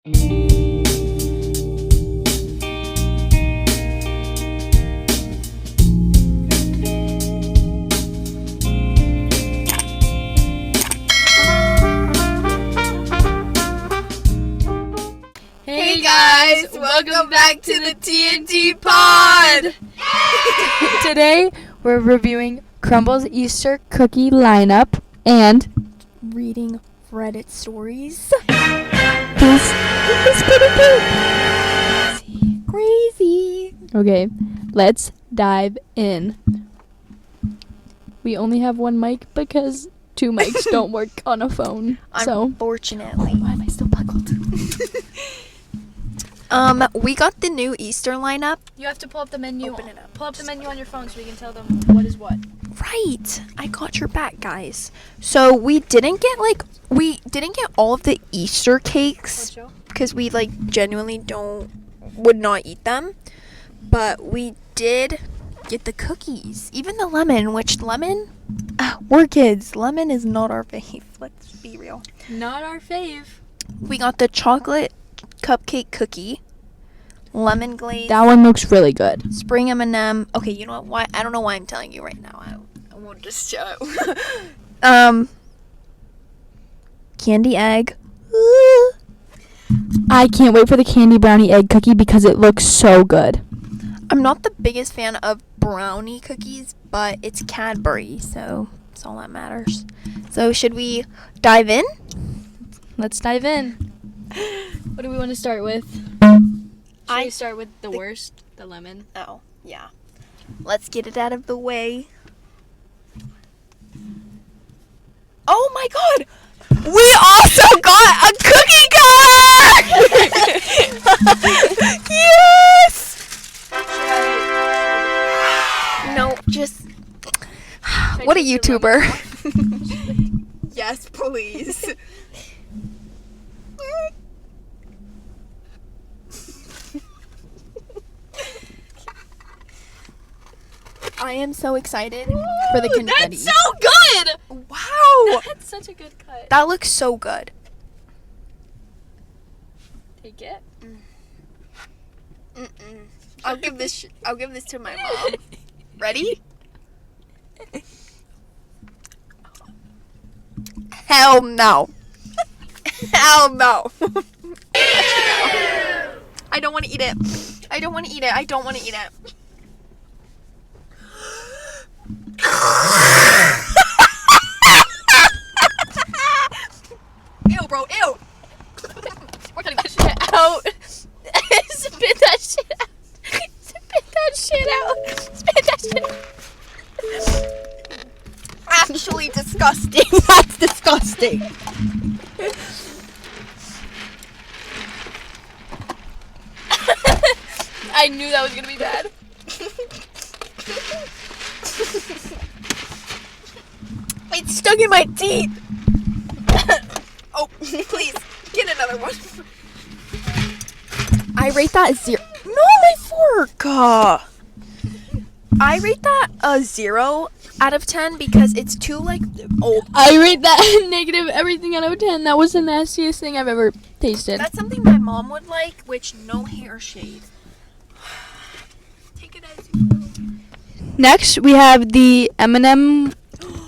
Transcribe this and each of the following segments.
Hey guys, welcome back to the TNT Pod! Today we're reviewing Crumble's Easter cookie lineup and Reading Reddit stories. this is pretty good. Crazy. Okay, let's dive in. We only have one mic because two mics don't work on a phone. Unfortunately. Why am I still buckled? We got the new Easter lineup. You have to pull up the menu. Open it up. Pull up the menu on your phone so we can tell them what is what. Right. I got your back, guys. So we didn't get all of the Easter cakes because we genuinely would not eat them. But we did get the cookies. Even the lemon, we're kids. Lemon is not our fave. Let's be real. Not our fave. We got the chocolate cupcake cookie, lemon glaze. That one looks really good. Spring M&M. Okay, you know what? Why? I don't know why I'm telling you right now. I won't just show. Candy egg. I can't wait for the candy brownie egg cookie because it looks so good. I'm not the biggest fan of brownie cookies, but it's Cadbury, so that's all that matters. So should we dive in? Let's dive in. What do we want to start with? Should we start with the worst, the lemon? Oh, yeah. Let's get it out of the way. Oh my god! We also got a cookie card! Yes! No, just... What a YouTuber. Yes, please. I am so excited for the confetti. That's so good! Wow! That's such a good cut. That looks so good. Take it. I'll give this to my mom. Ready? Hell no. Hell no. I don't want to eat it. I don't want to eat it. I don't want to eat it. Ew, bro. Ew. We're cutting that shit out. Spit that shit out. Spit that shit out. Spit that shit out. Actually disgusting. That's disgusting. I knew that was gonna be bad. It's stuck in my teeth. Oh, please, get another one. I rate that a 0. No, my fork. I rate that a 0 out of 10 because it's too old. I rate that negative everything out of 10. That was the nastiest thing I've ever tasted. That's something my mom would like, which no hair shade. Take it as you will. Next, we have the M&M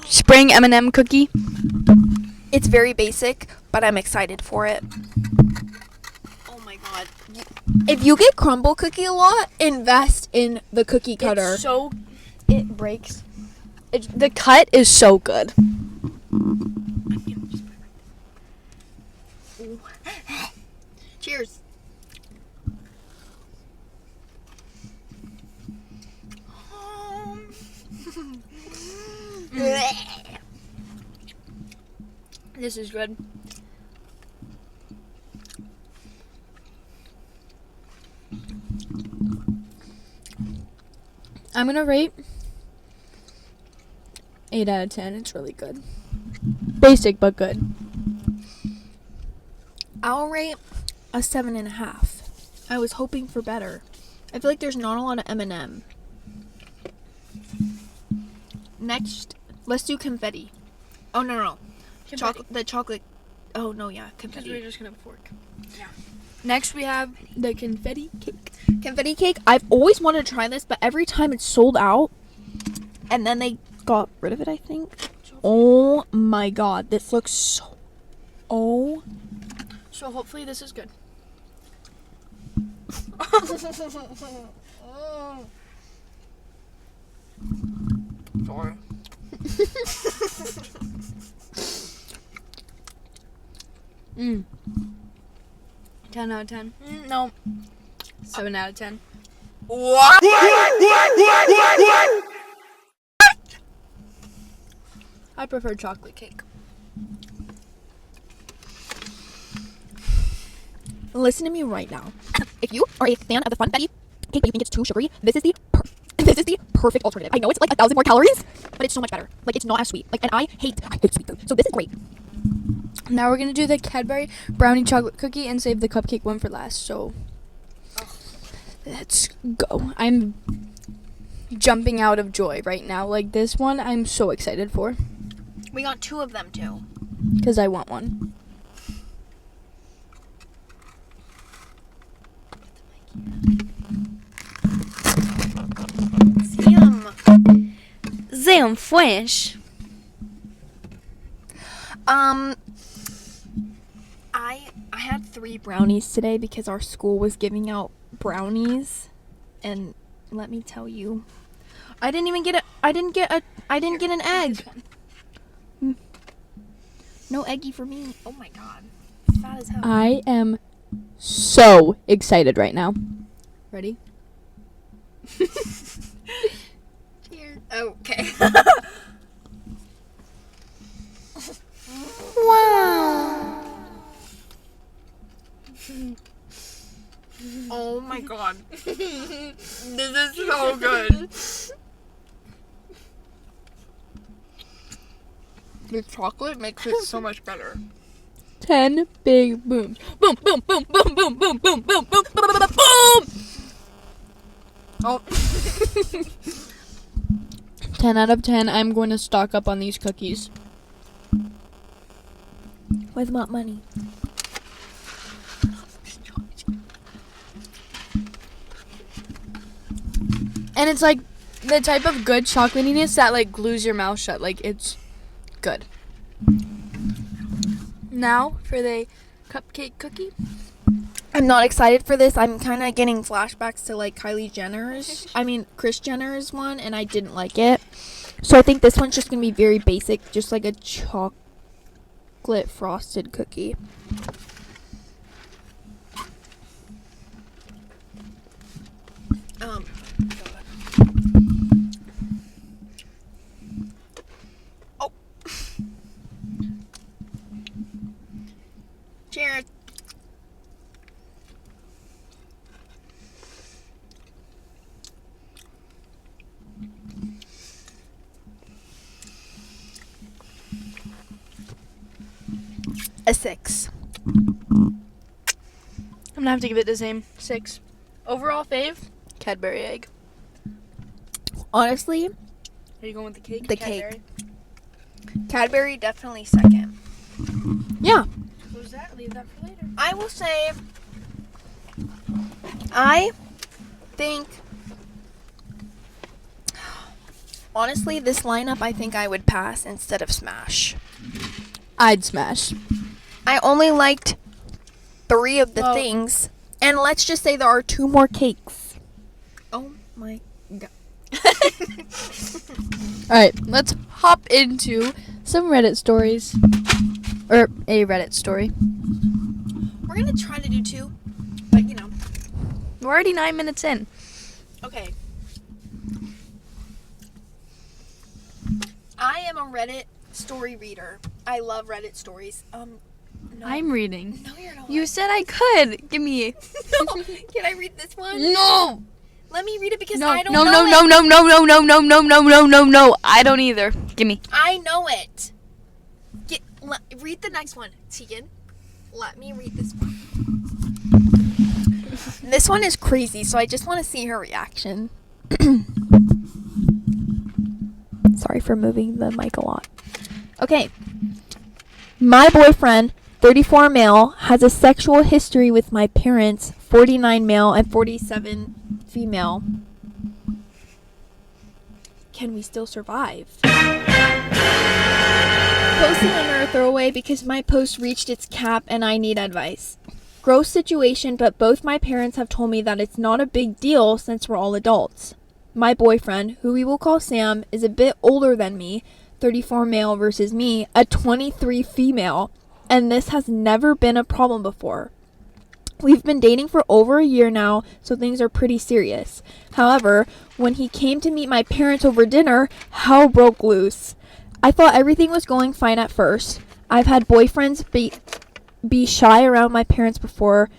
spring M&M cookie. It's very basic, but I'm excited for it. Oh my god. If you get Crumble cookie a lot, invest in the cookie cutter. It breaks. The cut is so good. Cheers. This is good. I'm gonna rate 8 out of 10. It's really good. Basic but good. I'll rate a 7.5. I was hoping for better. I feel like there's not a lot of M&M. Next, let's do confetti. Oh, no. The chocolate. Oh, no, yeah, confetti. Because we're just going to fork. Yeah. Next we have the confetti cake. Confetti cake. I've always wanted to try this, but every time it's sold out. And then they got rid of it, I think. Oh my god. This looks so... Oh. So hopefully this is good. Sorry. 10 out of 10. No. 7 out of 10. What? I prefer chocolate cake. Listen to me right now. If you are a fan of the Funfetti cake, but you think it's too sugary, this is the perfect alternative. I know it's like 1,000 more calories, but it's so much better. Like, it's not as sweet. Like, and I hate sweet food, so this is great. Now we're gonna do the Cadbury brownie chocolate cookie and save the cupcake one for last. So let's go. I'm jumping out of joy right now. Like, this one, I'm so excited for We got 2 of them too. because I want one. Zam French. I had 3 brownies today because our school was giving out brownies, and let me tell you, I didn't get an egg. No eggy for me. Oh my god. Fat as hell. I am so excited right now. Ready? Cheers. Okay. Wow. Oh my god. This is so good. The chocolate makes it so much better. 10 big booms. Boom, boom, boom, boom, boom, boom, boom, boom, boom, boom, boom. Oh. 10 out of 10. I'm going to stock up on these cookies. Where's my money? And it's like the type of good chocolatiness that like glues your mouth shut. Like, it's good. Now for the cupcake cookie. I'm not excited for this. I'm kind of getting flashbacks to like Kris Jenner's one, and I didn't like it. So I think this one's just going to be very basic, just like a chocolate frosted cookie. Oh. Cheers. A 6. I'm gonna have to give it the same 6. Overall fave, Cadbury egg. Honestly, Are you going with the cake? The cake. Cadbury definitely second. Yeah. Who's that? Leave that for later. I will say, I think, honestly, this lineup, I think I would pass instead of smash. I'd smash. I only liked 3 of the Well- things, and let's just say there are 2 more cakes. Oh my god. Alright, let's hop into some Reddit stories. Or a Reddit story. We're gonna try to do 2, but you know. We're already 9 minutes in. Okay. I am a Reddit story reader. I love Reddit stories. No. I'm reading. No, you're not. You said I could. Give me. No. Can I read this one? No. Let me read it because No, I don't no, know no, it. no, no, no, no, no, no, no, no, no, no, no. I don't either. Give me. I know it. Read the next one, Tegan. Let me read this one. This one is crazy, so I just want to see her reaction. Sorry for moving the mic a lot. Okay. My boyfriend 34 male, has a sexual history with my parents, 49 male and 47 female. Can we still survive? Posted under a throwaway because my post reached its cap and I need advice. Gross situation, but both my parents have told me that it's not a big deal since we're all adults. My boyfriend, who we will call Sam, is a bit older than me, 34 male versus me, a 23 female, and this has never been a problem before. We've been dating for over a year now, so things are pretty serious. However, when he came to meet my parents over dinner, hell broke loose. I thought everything was going fine at first. I've had boyfriends be shy around my parents before,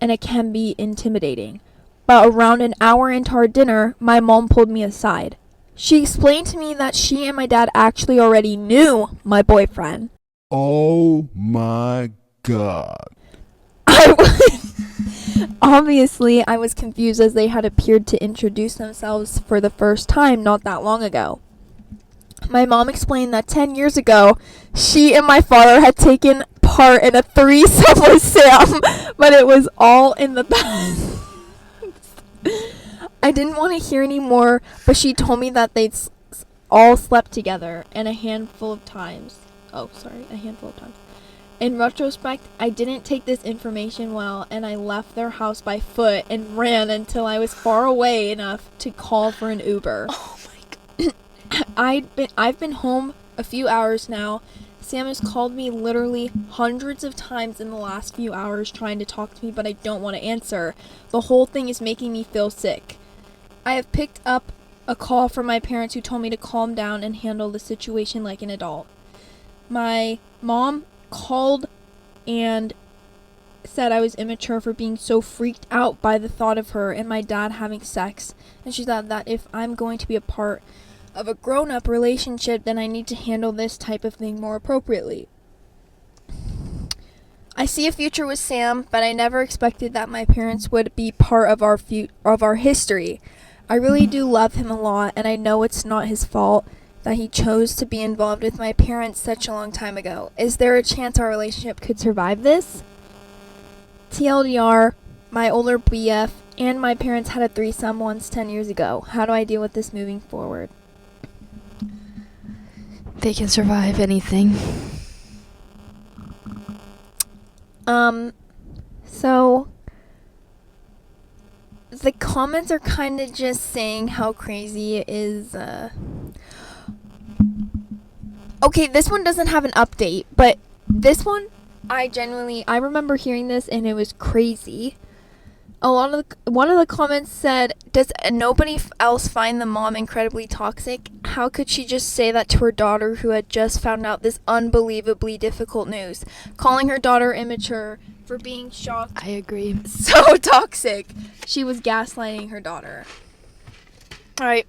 and it can be intimidating. But around an hour into our dinner, my mom pulled me aside. She explained to me that she and my dad actually already knew my boyfriend. Oh my God. Obviously, I was confused as they had appeared to introduce themselves for the first time not that long ago. My mom explained that 10 years ago, she and my father had taken part in a threesome with Sam, but it was all in the past. I didn't want to hear any more, but she told me that they'd all slept together and a handful of times. In retrospect, I didn't take this information well, and I left their house by foot and ran until I was far away enough to call for an Uber. Oh my God. I've been home a few hours now. Sam has called me literally hundreds of times in the last few hours trying to talk to me, but I don't want to answer. The whole thing is making me feel sick. I have picked up a call from my parents who told me to calm down and handle the situation like an adult. My mom called and said I was immature for being so freaked out by the thought of her and my dad having sex, and she thought that if I'm going to be a part of a grown-up relationship, then I need to handle this type of thing more appropriately. I see a future with Sam, but I never expected that my parents would be part of our history. I really do love him a lot, and I know it's not his fault that he chose to be involved with my parents such a long time ago. Is there a chance our relationship could survive this? TLDR, my older BF and my parents had a threesome once 10 years ago. How do I deal with this moving forward? They can survive anything. So the comments are kind of just saying how crazy it is. Okay, this one doesn't have an update, but this one, I remember hearing this and it was crazy. One of the comments said, "Does nobody else find the mom incredibly toxic? How could she just say that to her daughter who had just found out this unbelievably difficult news? Calling her daughter immature for being shocked. I agree. So toxic. She was gaslighting her daughter." All right.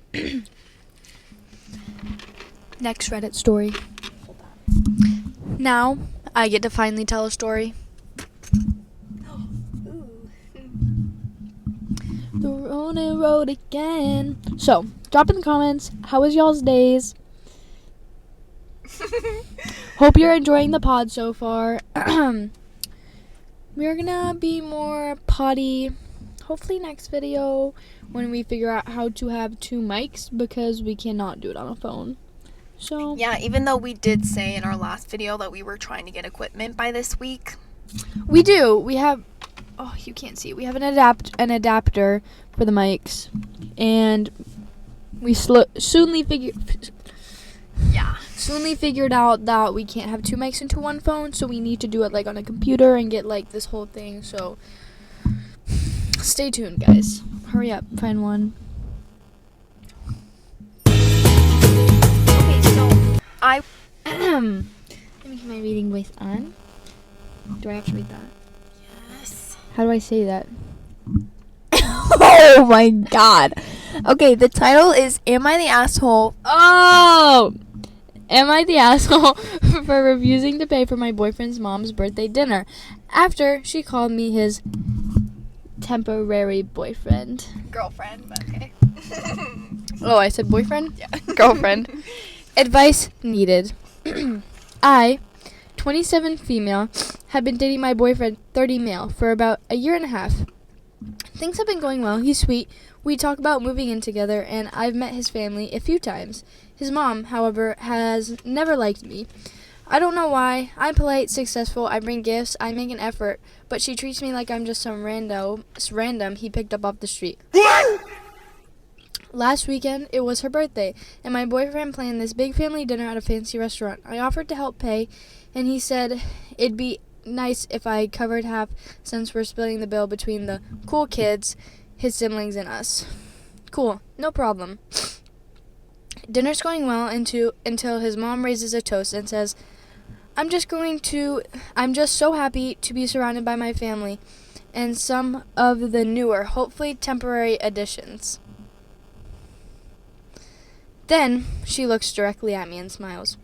Next Reddit story. Now, I get to finally tell a story. The Ronin road again. So, drop in the comments. How was y'all's days? Hope you're enjoying the pod so far. We're gonna be more potty hopefully next video when we figure out how to have 2 mics, because we cannot do it on a phone. So Yeah, even though we did say in our last video that we were trying to get equipment by this week. we do. We have, oh, you can't see. We have an adapter for the mics, and we soonly figured out that we can't have 2 mics into one phone, so we need to do it like on a computer and get like this whole thing. So stay tuned, guys. Hurry up, find one. Okay, so Let me get my reading voice on. Do I have to read that? Yes. How do I say that? Oh my god. Okay, the title is Am I the Asshole? Oh! Am I the asshole for refusing to pay for my boyfriend's mom's birthday dinner after she called me his temporary boyfriend? Girlfriend, but okay. Oh, I said boyfriend? Yeah. Girlfriend. Advice needed. I, 27 female, had been dating my boyfriend, 30 male, for about a year and a half. Things have been going well. He's sweet. We talk about moving in together, and I've met his family a few times. His mom, however, has never liked me. I don't know why. I'm polite, successful, I bring gifts, I make an effort, but she treats me like I'm just some random he picked up off the street. Last weekend, it was her birthday, and my boyfriend planned this big family dinner at a fancy restaurant. I offered to help pay, and he said it'd be nice if I covered half since we're splitting the bill between the cool kids, his siblings, and us. Cool, no problem. Dinner's going well until his mom raises a toast and says, I'm just so happy to be surrounded by my family and some of the newer, hopefully temporary additions. Then she looks directly at me and smiles.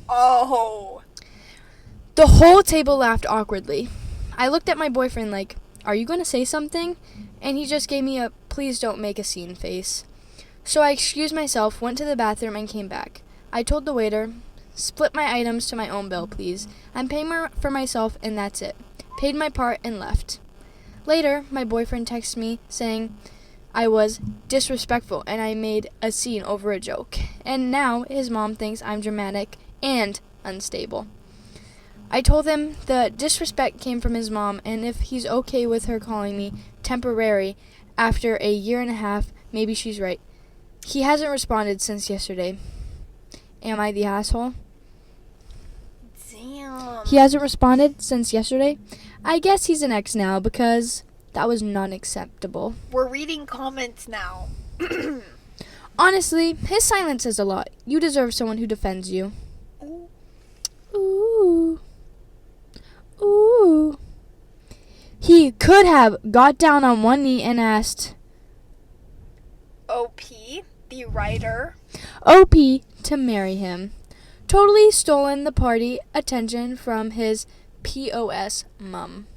Oh. The whole table laughed awkwardly. I looked at my boyfriend like, are you going to say something? And he just gave me a please don't make a scene face. So I excused myself, went to the bathroom, and came back. I told the waiter, split my items to my own bill, please. I'm paying for myself, and that's it. Paid my part and left. Later, my boyfriend texted me saying I was disrespectful and I made a scene over a joke. And now his mom thinks I'm dramatic and unstable. I told him the disrespect came from his mom, and if he's okay with her calling me temporary after a year and a half, maybe she's right. He hasn't responded since yesterday. Am I the asshole? Damn. He hasn't responded since yesterday? I guess he's an ex now because that was non-acceptable. We're reading comments now. Honestly, his silence says a lot. You deserve someone who defends you. Ooh. Ooh. Ooh. He could have got down on one knee and asked OP, the writer. OP to marry him. Totally stolen the party attention from his POS mum.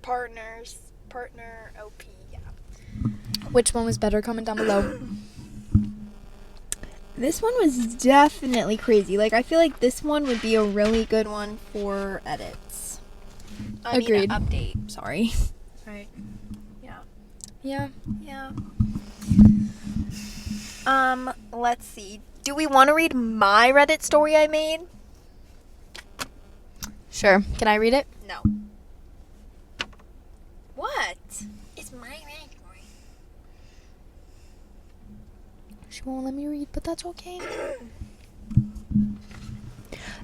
Partner OP, yeah. Which one was better? Comment down below. This one was definitely crazy. Like, I feel like this one would be a really good one for edits. Agreed. Update, sorry. Right. Yeah. Yeah. Let's see. Do we want to read my Reddit story I made? Sure. Can I read it? No. What? It's my Reddit story. She won't let me read, but that's okay.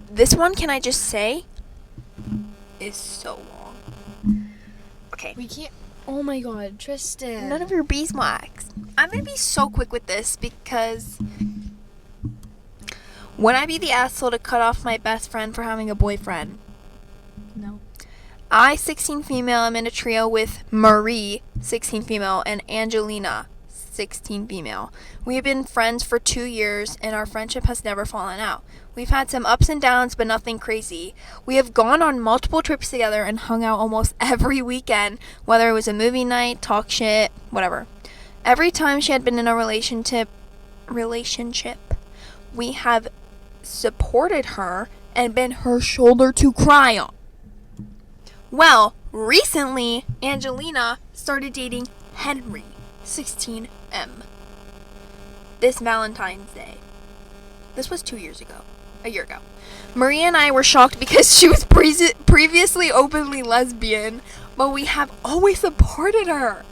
This one, can I just say, is so long. Okay. We can't. Oh my god, Tristan. None of your beeswax. I'm gonna be so quick with this because would I be the asshole to cut off my best friend for having a boyfriend? No. I, 16 female, am in a trio with Marie, 16 female, and Angelina, 16 female. We have been friends for 2 years, and our friendship has never fallen out. We've had some ups and downs, but nothing crazy. We have gone on multiple trips together and hung out almost every weekend, whether it was a movie night, talk shit, whatever. Every time she had been in a relationship, we have supported her and been her shoulder to cry on. Well, recently, Angelina started dating Henry, 16M, this Valentine's Day. This was 2 years ago. A year ago. Maria and I were shocked because she was previously openly lesbian, but we have always supported her.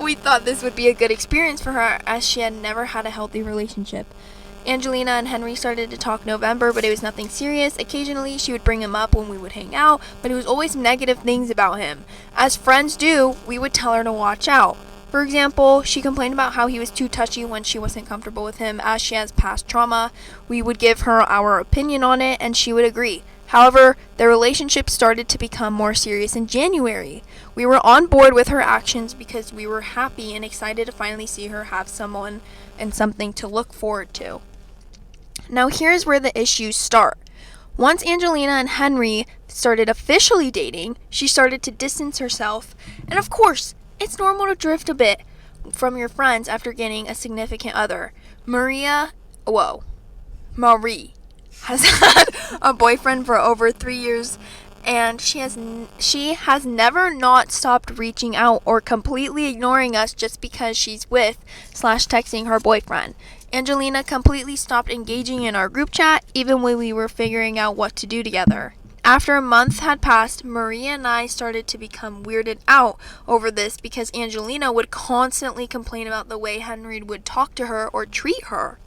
We thought this would be a good experience for her as she had never had a healthy relationship. Angelina and Henry started to talk November, but it was nothing serious. Occasionally, she would bring him up when we would hang out, but it was always negative things about him. As friends do, we would tell her to watch out. For example, she complained about how he was too touchy when she wasn't comfortable with him, as she has past trauma. We would give her our opinion on it, and she would agree. However, their relationship started to become more serious in January. We were on board with her actions because we were happy and excited to finally see her have someone and something to look forward to. Now here's where the issues start. Once Angelina and Henry started officially dating, she started to distance herself, and of course, it's normal to drift a bit from your friends after getting a significant other. Maria Marie has had a boyfriend for over 3 years, and she has never not stopped reaching out or completely ignoring us just because she's with/texting her boyfriend. Angelina completely stopped engaging in our group chat even when we were figuring out what to do together. After a month had passed, Maria and I started to become weirded out over this because Angelina would constantly complain about the way Henry would talk to her or treat her.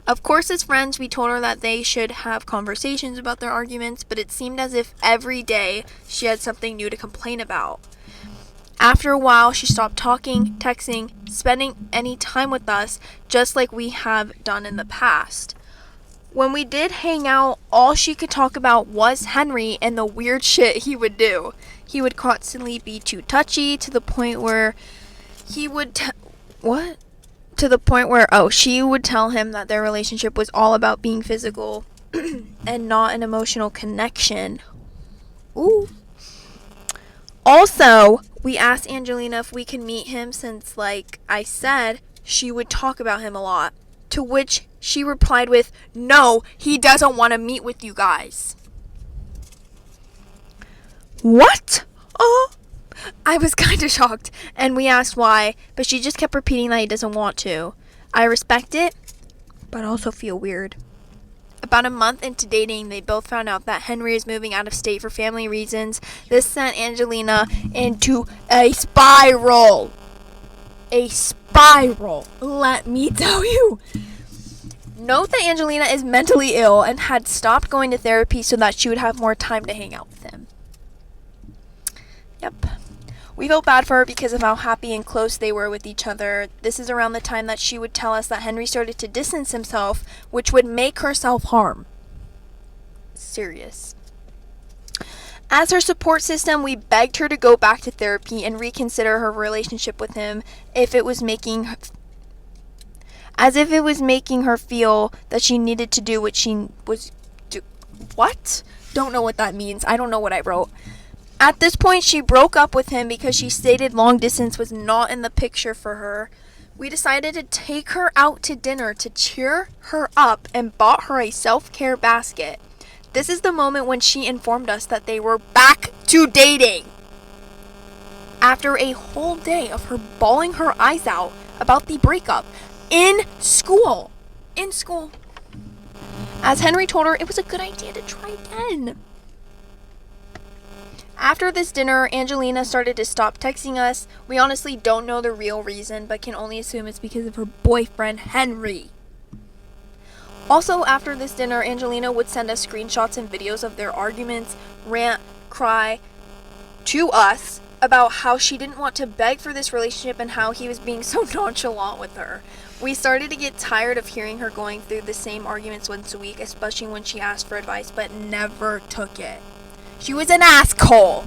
Of course, as friends, we told her that they should have conversations about their arguments, but it seemed as if every day she had something new to complain about. After a while, she stopped talking, texting, spending any time with us, just like we have done in the past. When we did hang out, all she could talk about was Henry and the weird shit he would do. He would constantly be too touchy to the point where she would tell him that their relationship was all about being physical and not an emotional connection. Ooh. Also, we asked Angelina if we could meet him since, like I said, she would talk about him a lot. To which she replied with, "No, he doesn't want to meet with you guys." What? Oh, I was kind of shocked, and we asked why, but she just kept repeating that he doesn't want to. I respect it, but also feel weird. About a month into dating, they both found out that Henry is moving out of state for family reasons. This sent Angelina into a spiral. A spiral, let me tell you. Note that Angelina is mentally ill and had stopped going to therapy so that she would have more time to hang out with him. Yep. We felt bad for her because of how happy and close they were with each other. This is around the time that she would tell us that Henry started to distance himself, which would make her self-harm. Serious. As her support system, we begged her to go back to therapy and reconsider her relationship with him if it was making her feel that she needed to do what she was what? Don't know what that means. I don't know what I wrote. At this point, she broke up with him because she stated long distance was not in the picture for her. We decided to take her out to dinner to cheer her up and bought her a self-care basket. This is the moment when she informed us that they were back to dating. After a whole day of her bawling her eyes out about the breakup in school. As Henry told her, it was a good idea to try again. After this dinner, Angelina started to stop texting us. We honestly don't know the real reason, but can only assume it's because of her boyfriend, Henry. Also, after this dinner, Angelina would send us screenshots and videos of their arguments, rant, cry to us about how she didn't want to beg for this relationship and how he was being so nonchalant with her. We started to get tired of hearing her going through the same arguments once a week, especially when she asked for advice, but never took it. She was an asshole.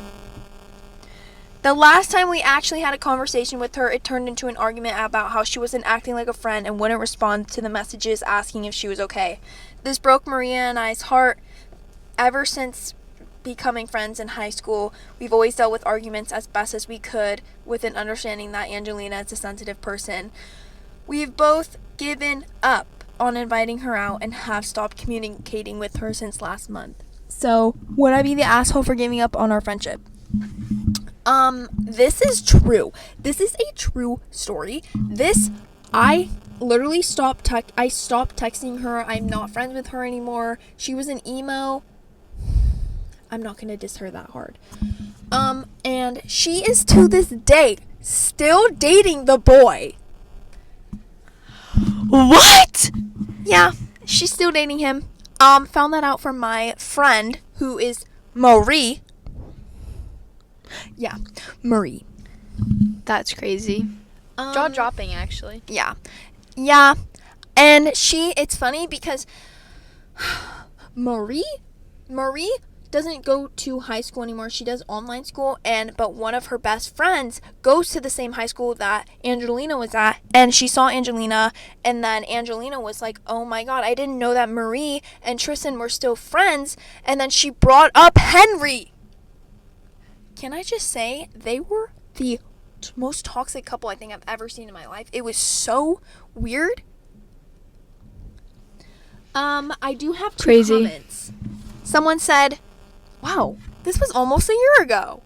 The last time we actually had a conversation with her, it turned into an argument about how she wasn't acting like a friend and wouldn't respond to the messages asking if she was okay. This broke Maria and I's heart. Ever since becoming friends in high school, we've always dealt with arguments as best as we could with an understanding that Angelina is a sensitive person. We've both given up on inviting her out and have stopped communicating with her since last month. So, would I be the asshole for giving up on our friendship? This is true. This is a true story. I literally stopped texting her. I'm not friends with her anymore. She was an emo. I'm not gonna diss her that hard. And she is to this day still dating the boy. What? Yeah, she's still dating him. Found that out from my friend who is Marie. Yeah, Marie. That's crazy. Jaw dropping, actually. Yeah. And it's funny because Marie doesn't go to high school anymore. She does online school, but one of her best friends goes to the same high school that Angelina was at, and she saw Angelina, and then Angelina was like, "Oh my god, I didn't know that Marie and Tristan were still friends," and then she brought up Henry. Can I just say, they were the most toxic couple I think I've ever seen in my life. It was so weird. I do have 2 Crazy. comments. Someone said, wow, this was almost a year ago.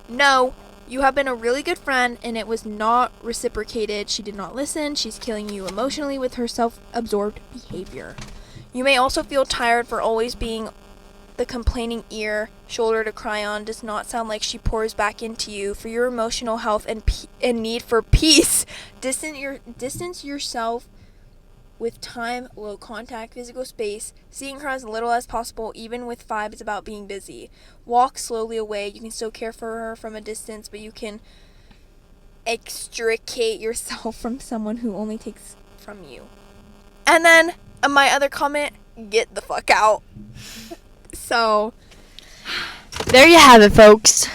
No, you have been a really good friend and it was not reciprocated. She did not listen. She's killing you emotionally with her self-absorbed behavior. You may also feel tired for always being the complaining ear, shoulder to cry on. Does not sound like she pours back into you. For your emotional health and need for peace, distance yourself with time, low contact, physical space. Seeing her as little as possible, even with 5, is about being busy. Walk slowly away. You can still care for her from a distance, but you can extricate yourself from someone who only takes from you. And then my other comment, get the fuck out. So There you have it, folks.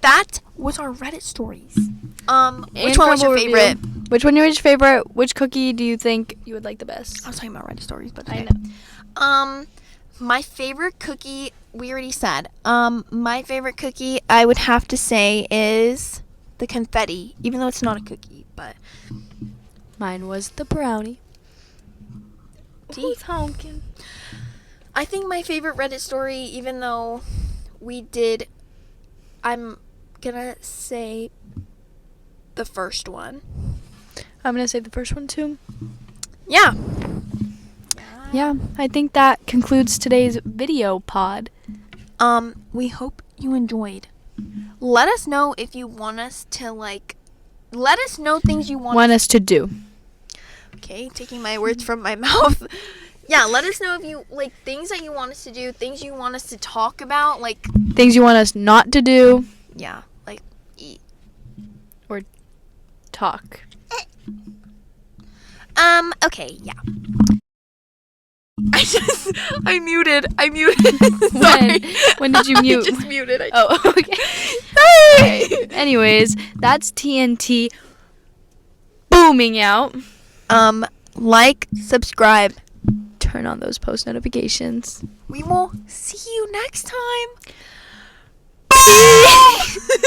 that was our Reddit stories. Which And one was your Crumble favorite? review. Which one was your favorite? Which cookie do you think you would like the best? I was talking about Reddit stories, but I okay. know. My favorite cookie, we already said. My favorite cookie, I would have to say, is the confetti, even though it's not a cookie, but Mine was the brownie. deep. honking? I think my favorite Reddit story, even though we did, I'm gonna say the first one. I'm gonna say the first one too. Yeah. Yeah, I think that concludes today's video pod. We hope you enjoyed. Let us know if you want us to, let us know things you want Want us to do. Okay, taking my words from my mouth. Yeah, let us know if you, things that you want us to do, things you want us to talk about, Things you want us not to do. yeah, eat. Talk. Okay, yeah. I muted. Sorry. When did you mute? I just muted. Oh, okay. Sorry. Anyways, that's TNT booming out. Subscribe. Turn on those post notifications. We will see you next time.